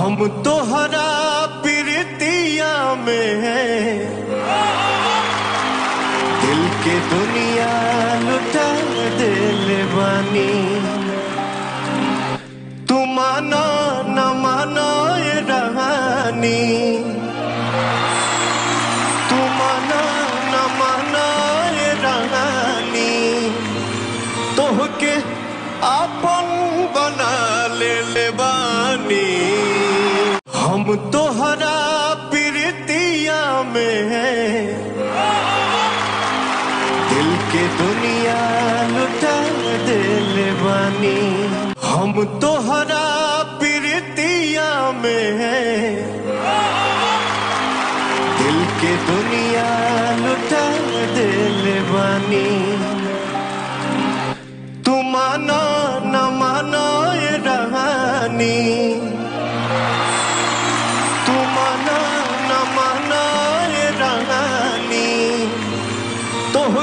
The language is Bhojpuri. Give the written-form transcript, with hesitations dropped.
हम तोहरा प्रीतिया में हैं, दिल के दुनिया लुटा दिल बानी। तू मानो न मानो ये रहानी, तू मानो न मानो ये रहानी, तोहके आपन बना ले बानी। हम तोहरा प्रीतिया में हैं, दिल के दुनिया लुटा दिल बानी। हम तोहरा प्रीतिया में हैं, दिल के दुनिया लुटा दिल बानी। तू मानो न मानो ये रहानी, तू मानो न मानो ये रहानी, तोह